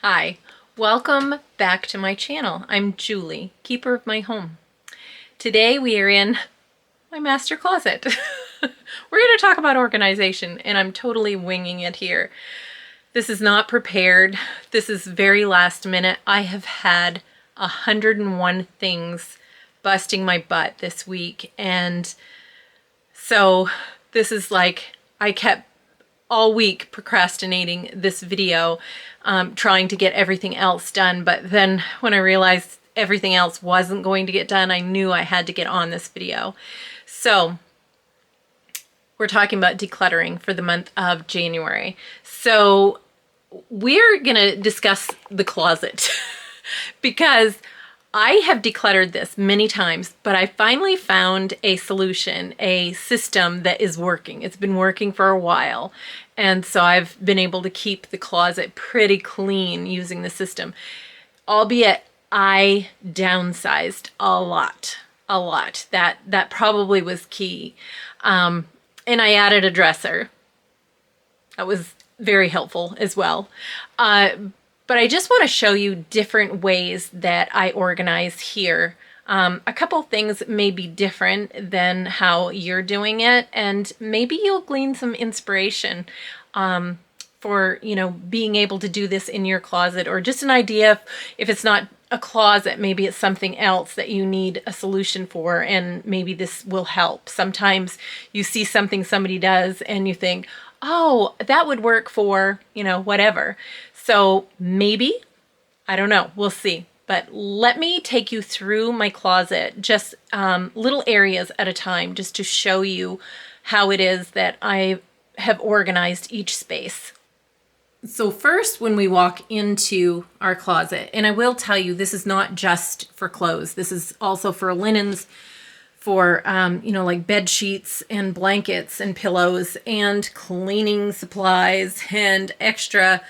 Hi, welcome back to my channel. I'm Julie, keeper of my home. Today we are in my master closet. We're going to talk about organization, and I'm totally winging it here. This is not prepared. This is very last minute. I have had 101 things busting my butt this week, and so this is like, I kept all week procrastinating this video, trying to get everything else done. But then when I realized everything else wasn't going to get done, I knew I had to get on this video. So we're talking about decluttering for the month of January. So we're gonna discuss the closet because I have decluttered this many times, but I finally found a solution, a system that is working. It's been working for a while. And so I've been able to keep the closet pretty clean using the system. Albeit I downsized a lot. That probably was key. And I added a dresser. That was very helpful as well. But I just want to show you different ways that I organize here. A couple things may be different than how you're doing it, and maybe you'll glean some inspiration for, being able to do this in your closet, or just an idea if it's not a closet, maybe it's something else that you need a solution for, and maybe this will help. Sometimes you see something somebody does and you think, oh, that would work for, whatever. So maybe, I don't know, we'll see. But let me take you through my closet, just little areas at a time, just to show you how it is that I have organized each space. So first, when we walk into our closet, and I will tell you, this is not just for clothes. This is also for linens, for, like bed sheets and blankets and pillows and cleaning supplies and extra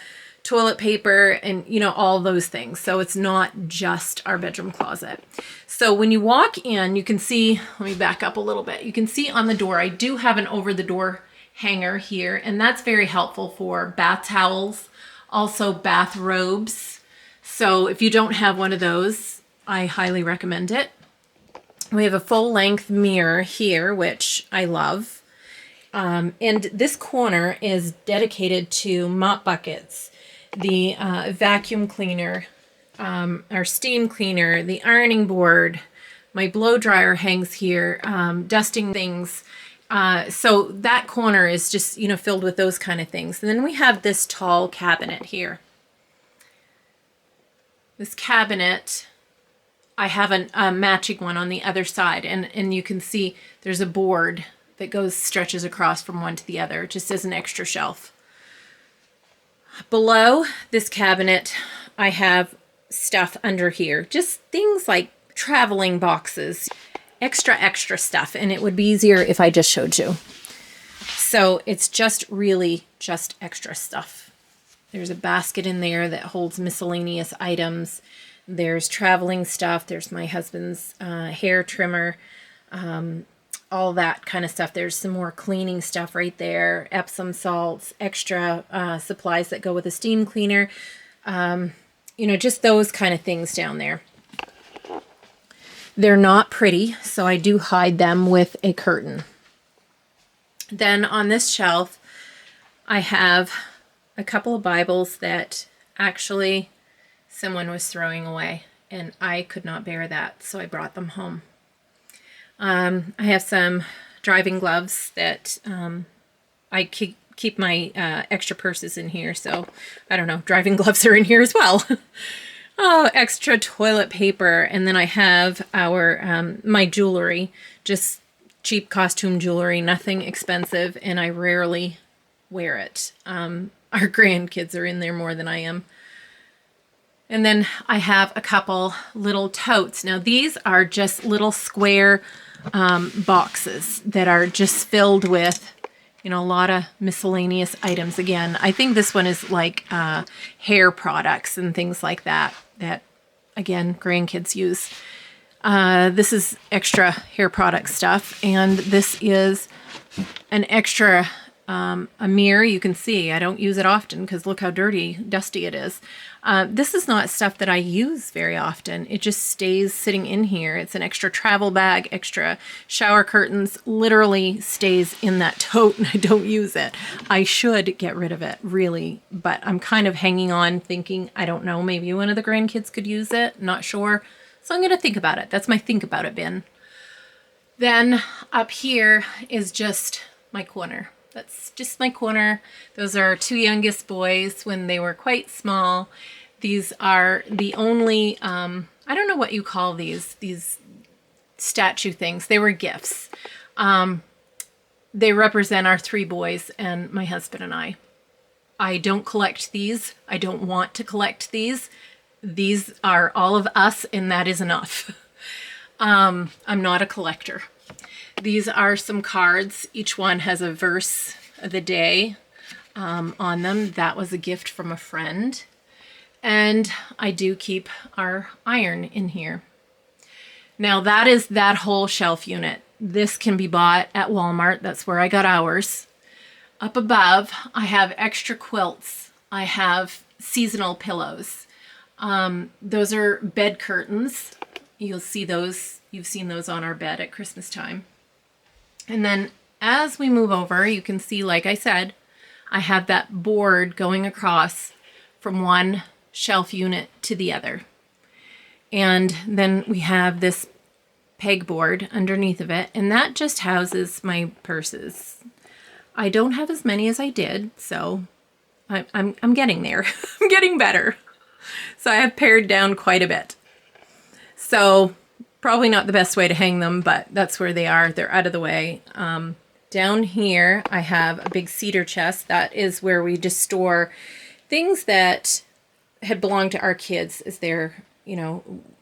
toilet paper and, all those things. So it's not just our bedroom closet. So when you walk in, you can see, let me back up a little bit. You can see on the door, I do have an over the door hanger here, and that's very helpful for bath towels, also bath robes. So if you don't have one of those, I highly recommend it. We have a full length mirror here, which I love. And this corner is dedicated to mop buckets, the vacuum cleaner, our steam cleaner, the ironing board, my blow dryer hangs here, dusting things. So that corner is just, filled with those kind of things. And then we have this tall cabinet here. This cabinet, I have a matching one on the other side, and you can see there's a board that stretches across from one to the other, just as an extra shelf. Below this cabinet, I have stuff under here, just things like traveling boxes, extra stuff, and it would be easier if I just showed you. So it's really just extra stuff. There's a basket in there that holds miscellaneous items. There's traveling stuff. There's my husband's hair trimmer, all that kind of stuff. There's some more cleaning stuff right there, Epsom salts, extra supplies that go with a steam cleaner, just those kind of things down there. They're not pretty, so I do hide them with a curtain. Then on this shelf, I have a couple of Bibles that actually someone was throwing away, and I could not bear that, so I brought them home. I have some driving gloves that I keep my extra purses in here, so I don't know, driving gloves are in here as well. Oh, extra toilet paper, and then I have my jewelry, just cheap costume jewelry, nothing expensive, and I rarely wear it. Our grandkids are in there more than I am. And then I have a couple little totes. Now these are just little square boxes that are just filled with, a lot of miscellaneous items. Again, I think this one is like hair products and things like that, again, grandkids use. This is extra hair product stuff, and this is an extra a mirror. You can see I don't use it often because look how dusty it is. This is not stuff that I use very often. It just stays sitting in here. It's an extra travel bag, extra shower curtains, literally stays in that tote and I don't use it. I should get rid of it, really, but I'm kind of hanging on thinking, I don't know, maybe one of the grandkids could use it. Not sure. So I'm going to think about it. That's my think about it bin. Then up here is just my corner. That's just my corner. Those are our two youngest boys when they were quite small. These are the only, I don't know what you call these statue things. They were gifts. They represent our three boys and my husband and I. I don't collect these. I don't want to collect these. These are all of us and that is enough. I'm not a collector. These are some cards. Each one has a verse of the day on them. That was a gift from a friend. And I do keep our iron in here. Now that is that whole shelf unit. This can be bought at Walmart. That's where I got ours. Up above, I have extra quilts. I have seasonal pillows. Those are bed curtains. You'll see those. You've seen those on our bed at Christmas time. And then as we move over, you can see, like I said, I have that board going across from one shelf unit to the other. And then we have this pegboard underneath of it, and that just houses my purses. I don't have as many as I did, so I'm getting there. I'm getting better. So I have pared down quite a bit. So probably not the best way to hang them, but that's where they are. They're out of the way. Down here, I have a big cedar chest. That is where we just store things that had belonged to our kids as they're,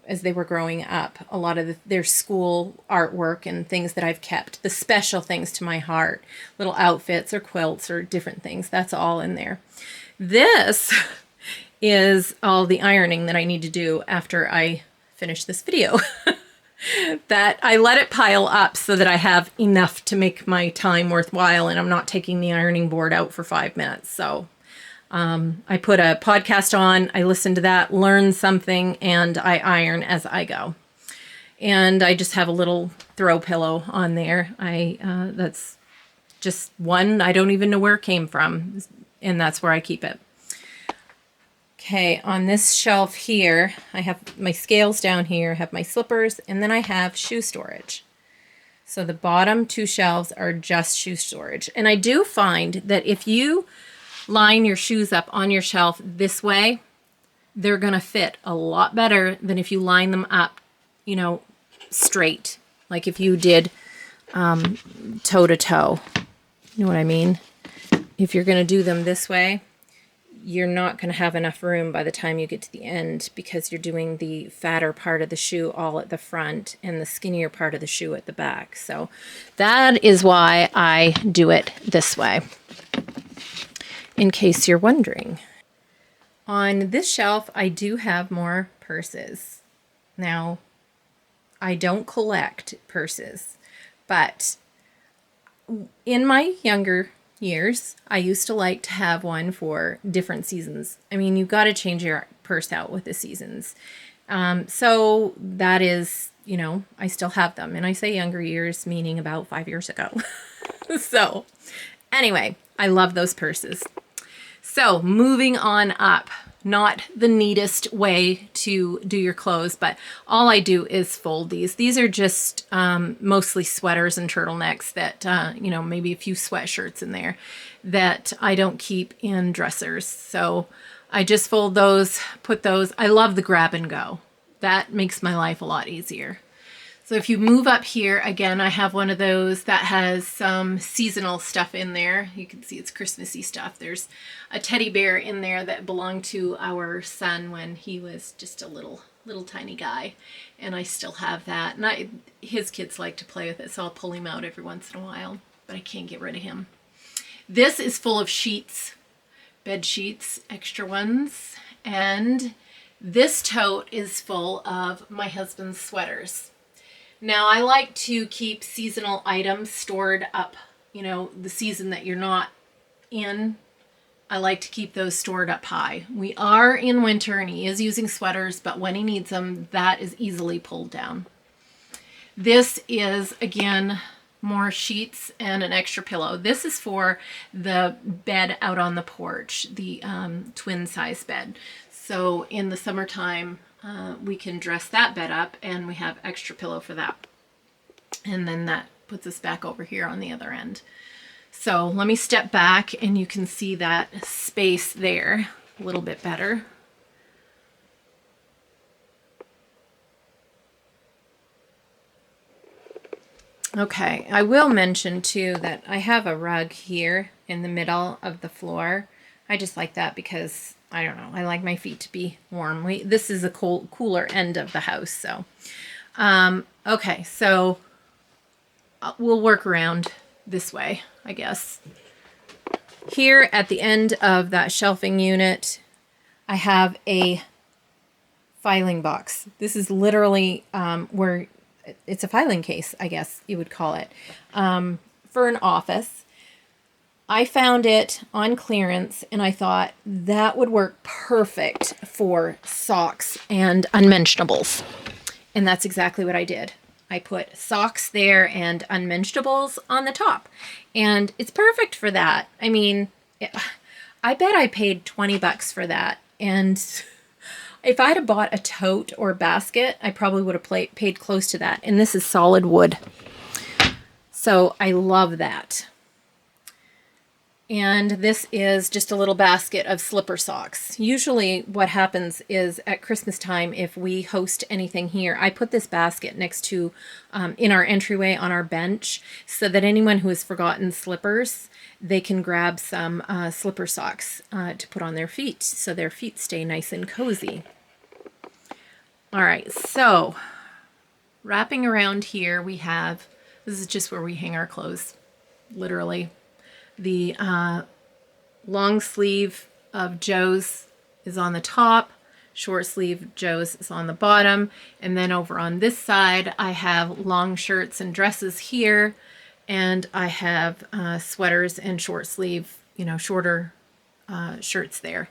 as they were growing up. A lot of their school artwork and things that I've kept, the special things to my heart, little outfits or quilts or different things. That's all in there. This is all the ironing that I need to do after I finish this video. That I let it pile up so that I have enough to make my time worthwhile and I'm not taking the ironing board out for 5 minutes. So I put a podcast on, I listen to that, learn something, and I iron as I go. And I just have a little throw pillow on there. That's just one, I don't even know where it came from, and that's where I keep it. Okay, on this shelf here, I have my scales down here, I have my slippers, and then I have shoe storage. So the bottom two shelves are just shoe storage. And I do find that if you line your shoes up on your shelf this way, they're going to fit a lot better than if you line them up, straight. Like if you did toe to toe. You know what I mean? If you're going to do them this way, you're not going to have enough room by the time you get to the end because you're doing the fatter part of the shoe all at the front and the skinnier part of the shoe at the back. So that is why I do it this way, in case you're wondering. On this shelf, I do have more purses. Now, I don't collect purses, but in my younger years, I used to like to have one for different seasons. I mean, you've got to change your purse out with the seasons. So that is, I still have them. And I say younger years, meaning about 5 years ago. So anyway, I love those purses. So moving on up, not the neatest way to do your clothes, but all I do is fold these. These are just mostly sweaters and turtlenecks that, maybe a few sweatshirts in there that I don't keep in dressers. So I just fold those, put those. I love the grab and go. That makes my life a lot easier. So if you move up here, again, I have one of those that has some seasonal stuff in there. You can see it's Christmassy stuff. There's a teddy bear in there that belonged to our son when he was just a little tiny guy. And I still have that. And his kids like to play with it, so I'll pull him out every once in a while. But I can't get rid of him. This is full of sheets, bed sheets, extra ones. And this tote is full of my husband's sweaters. Now, I like to keep seasonal items stored up you know, the season that you're not in, I like to keep those stored up high. We are in winter and he is using sweaters, but when he needs them, that is easily pulled down. This is, again, more sheets and an extra pillow. This is for the bed out on the porch, the twin size bed. So in the summertime, we can dress that bed up and we have extra pillow for that. And then that puts us back over here on the other end. So let me step back and you can see that space there a little bit better. Okay, I will mention too that I have a rug here in the middle of the floor. I just like that because, I don't know, I like my feet to be warm. This is a cooler end of the house, so. Okay, so we'll work around this way, I guess. Here at the end of that shelving unit, I have a filing box. This is literally where it's a filing case, I guess you would call it, for an office. I found it on clearance and I thought that would work perfect for socks and unmentionables. And that's exactly what I did. I put socks there and unmentionables on the top. And it's perfect for that. I mean, I bet I paid 20 bucks for that. And if I'd have bought a tote or basket, I probably would have paid close to that. And this is solid wood. So I love that. And this is just a little basket of slipper socks. Usually what happens is at Christmas time, if we host anything here, I put this basket next to, in our entryway on our bench, so that anyone who has forgotten slippers, they can grab some slipper socks to put on their feet, so their feet stay nice and cozy. All right, so wrapping around here, we have, this is just where we hang our clothes, literally. The long sleeve of Joe's is on the top, short sleeve Joe's is on the bottom, and then over on this side I have long shirts and dresses here, and I have sweaters and short sleeve, you know, shorter shirts there.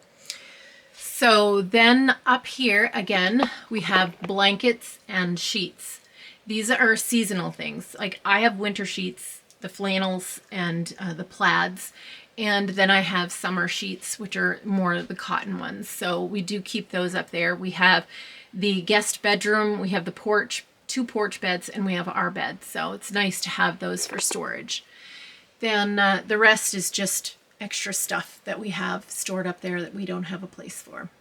So then up here again we have blankets and sheets. These are seasonal things. Like I have winter sheets, the flannels and the plaids, and then I have summer sheets, which are more the cotton ones. So we do keep those up there. We have the guest bedroom, we have the porch, 2 porch beds, and we have our bed. So it's nice to have those for storage. Then the rest is just extra stuff that we have stored up there that we don't have a place for.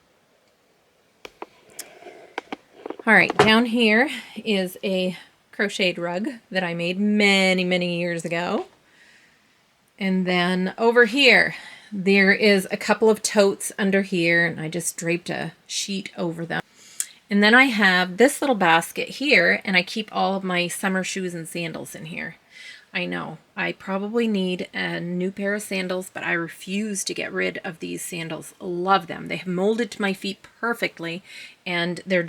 All right, down here is a crocheted rug that I made many years ago. And then over here, there is a couple of totes under here, and I just draped a sheet over them. And then I have this little basket here, and I keep all of my summer shoes and sandals in here. I know, I probably need a new pair of sandals, but I refuse to get rid of these sandals. Love them. They have molded to my feet perfectly, and they're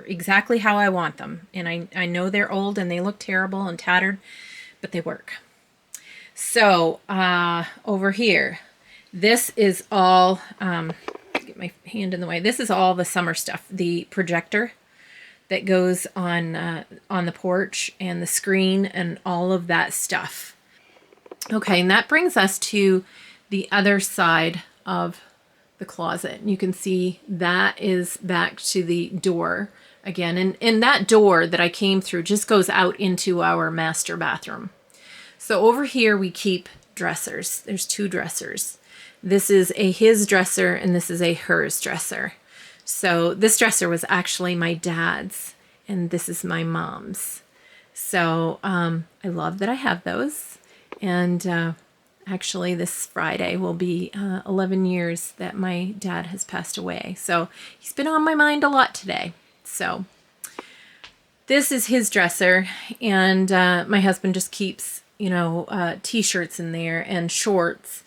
exactly how I want them. And I know they're old and they look terrible and tattered, but they work. So over here, this is all, get my hand in the way. This is all the summer stuff. The projector that goes on the porch, and the screen and all of that stuff. Okay, and that brings us to the other side of the closet. You can see that is back to the door again, and that door that I came through just goes out into our master bathroom. So over here we keep dressers. There's 2 dressers. This is a his dresser and this is a hers dresser. So this dresser was actually my dad's, and this is my mom's. So I love that I have those. And actually this Friday will be 11 years that my dad has passed away. So he's been on my mind a lot today. So this is his dresser, and my husband just keeps, you know, t-shirts in there and shorts,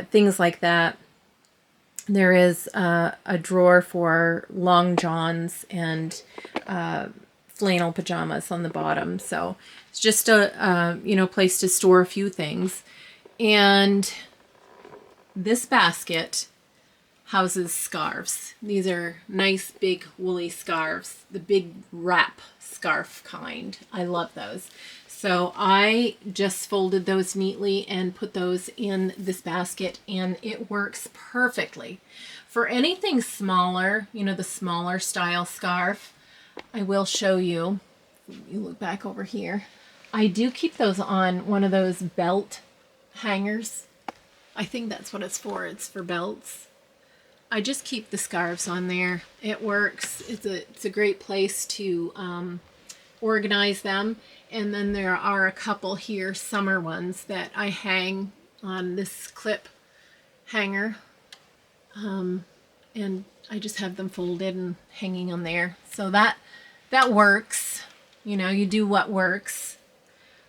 things like that. There is a drawer for long johns and flannel pajamas on the bottom. So it's just a, you know, place to store a few things. And this basket houses scarves. These are nice big woolly scarves, the big wrap scarf kind. I love those. So I just folded those neatly and put those in this basket, and it works perfectly. For anything smaller, you know, the smaller style scarf, I will show you. You look back over here. I do keep those on one of those belt hangers. I think that's what it's for. It's for belts. I just keep the scarves on there. It works. It's a great place to organize them. And then there are a couple here, summer ones, that I hang on this clip hanger. And I just have them folded and hanging on there. So that works. You know, you do what works.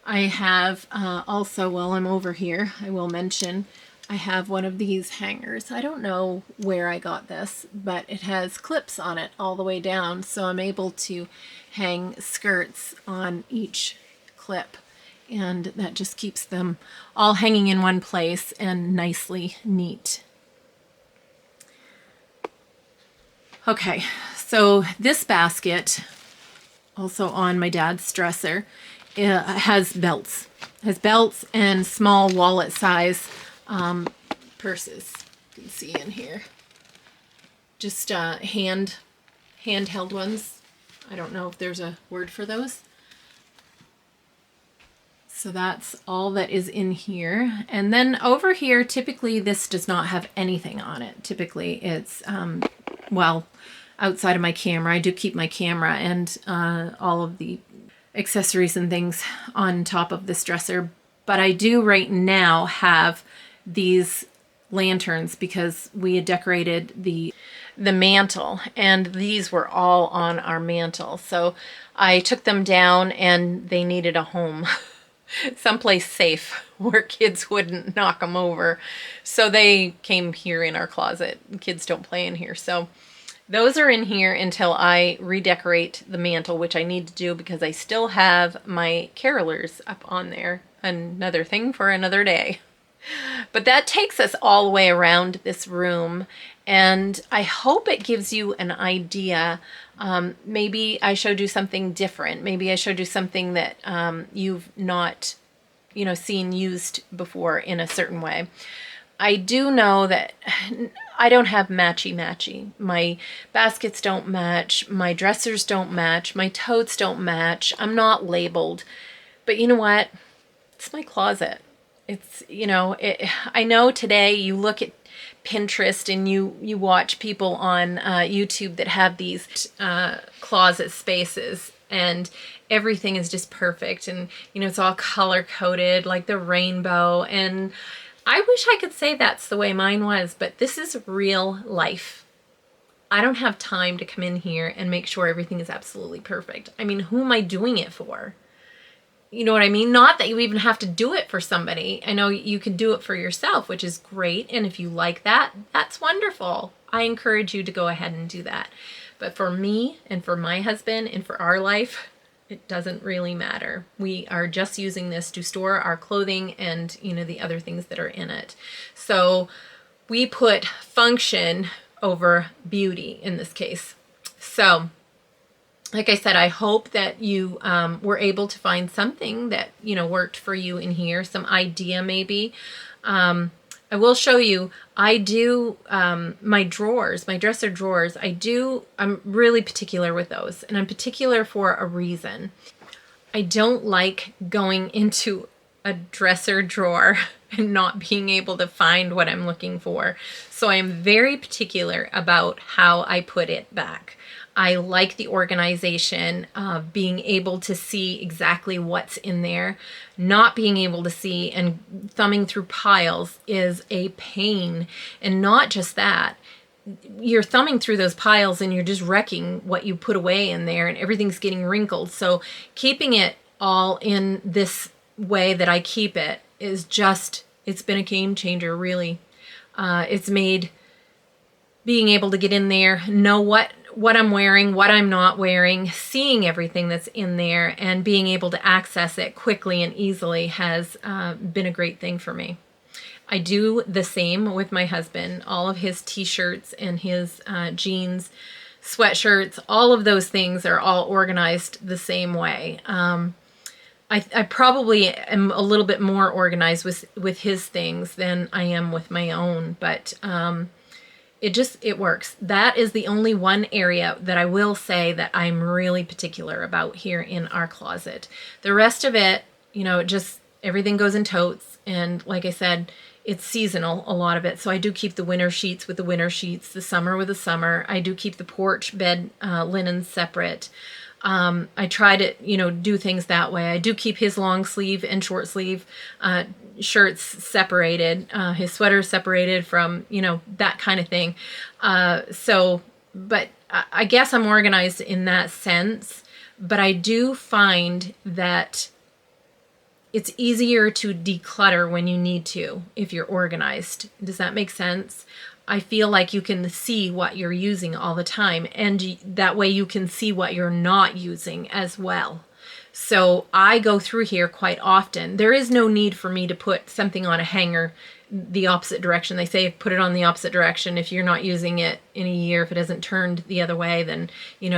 I have also, while I'm over here, I will mention, I have one of these hangers. I don't know where I got this, but it has clips on it all the way down, so I'm able to hang skirts on each clip, and that just keeps them all hanging in one place and nicely neat. Okay, so this basket, also on my dad's dresser, has belts. It has belts and small wallet size purses. You can see in here. Just handheld ones. I don't know if there's a word for those. So that's all that is in here. And then over here, typically this does not have anything on it. Typically it's, well, outside of my camera. I do keep my camera and all of the accessories and things on top of this dresser. But I do right now have these lanterns because we had decorated the mantle, and these were all on our mantle. So I took them down and they needed a home. Someplace safe where kids wouldn't knock them over. So they came here in our closet. Kids don't play in here. So those are in here until I redecorate the mantle, which I need to do because I still have my carolers up on there. Another thing for another day. But that takes us all the way around this room, and I hope it gives you an idea. Maybe I showed you something different. Maybe I showed you something that you've not, you know, seen used before in a certain way. I do know that I don't have matchy-matchy. My baskets don't match. My dressers don't match. My totes don't match. I'm not labeled. But you know what? It's my closet. It's, you know, I know today you look at Pinterest and you watch people on YouTube that have these closet spaces, and everything is just perfect, and you know, it's all color coded like the rainbow, and I wish I could say that's the way mine was, but this is real life. I don't have time to come in here and make sure everything is absolutely perfect. I mean, who am I doing it for? You know what I mean? Not that you even have to do it for somebody. I know you can do it for yourself, which is great. And if you like that, that's wonderful. I encourage you to go ahead and do that. But for me and for my husband and for our life, it doesn't really matter. We are just using this to store our clothing and, you know, the other things that are in it. So we put function over beauty in this case. So like I said, I hope that you were able to find something that, you know, worked for you in here, some idea maybe. I will show you, I do my drawers, my dresser drawers, I'm really particular with those, and I'm particular for a reason. I don't like going into a dresser drawer and not being able to find what I'm looking for. So I'm very particular about how I put it back. I like the organization of being able to see exactly what's in there. Not being able to see and thumbing through piles is a pain. And not just that, you're thumbing through those piles and you're just wrecking what you put away in there, and everything's getting wrinkled. So keeping it all in this way that I keep it is just, it's been a game changer, really. It's made being able to get in there, know what what I'm wearing, what I'm not wearing, seeing everything that's in there, and being able to access it quickly and easily has been a great thing for me. I do the same with my husband. All of his t-shirts and his jeans, sweatshirts, all of those things are all organized the same way. I probably am a little bit more organized with his things than I am with my own, but it works. That is the only one area that I will say that I'm really particular about here in our closet. The rest of it, just everything goes in totes. And like I said, it's seasonal, a lot of it. So I do keep the winter sheets with the winter sheets, the summer with the summer. I do keep the porch bed linens separate. I try to, do things that way. I do keep his long sleeve and short sleeve shirts separated, his sweaters separated from, that kind of thing. But I guess I'm organized in that sense, but I do find that it's easier to declutter when you need to if you're organized. Does that make sense? I feel like you can see what you're using all the time, and that way you can see what you're not using as well. So I go through here quite often. There is no need for me to put something on a hanger the opposite direction. They say put it on the opposite direction. If you're not using it in a year, if it hasn't turned the other way, then,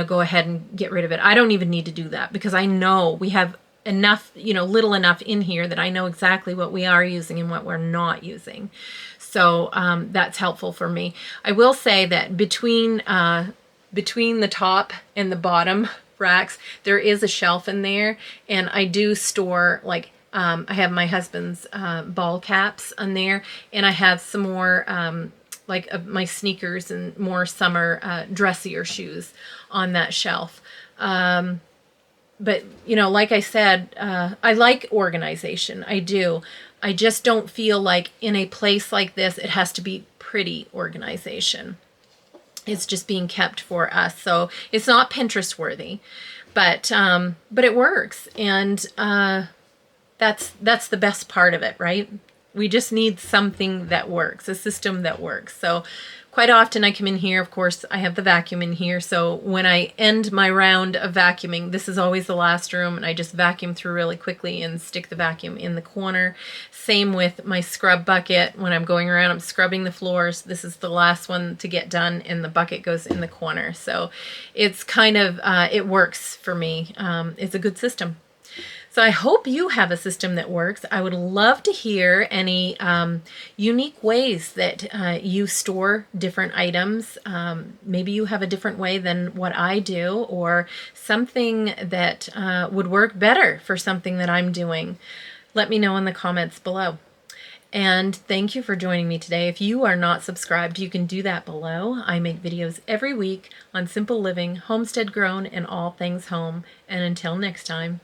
go ahead and get rid of it. I don't even need to do that because I know we have enough, little enough in here that I know exactly what we are using and what we're not using. So that's helpful for me. I will say that between the top and the bottom racks, there is a shelf in there, and I do store I have my husband's ball caps on there, and I have some more my sneakers and more summer dressier shoes on that shelf. But, like I said, I like organization. I do. I just don't feel like in a place like this, it has to be pretty organization. It's just being kept for us. So it's not Pinterest worthy, but it works. And that's the best part of it, right? We just need something that works, a system that works. So quite often I come in here, of course, I have the vacuum in here. So when I end my round of vacuuming, this is always the last room, and I just vacuum through really quickly and stick the vacuum in the corner. Same with my scrub bucket. When I'm going around, I'm scrubbing the floors. This is the last one to get done, and the bucket goes in the corner. So it's kind of, it works for me. It's a good system. So I hope you have a system that works. I would love to hear any unique ways that you store different items. Maybe you have a different way than what I do, or something that would work better for something that I'm doing. Let me know in the comments below. And thank you for joining me today. If you are not subscribed, you can do that below. I make videos every week on simple living, homestead grown, and all things home. And until next time,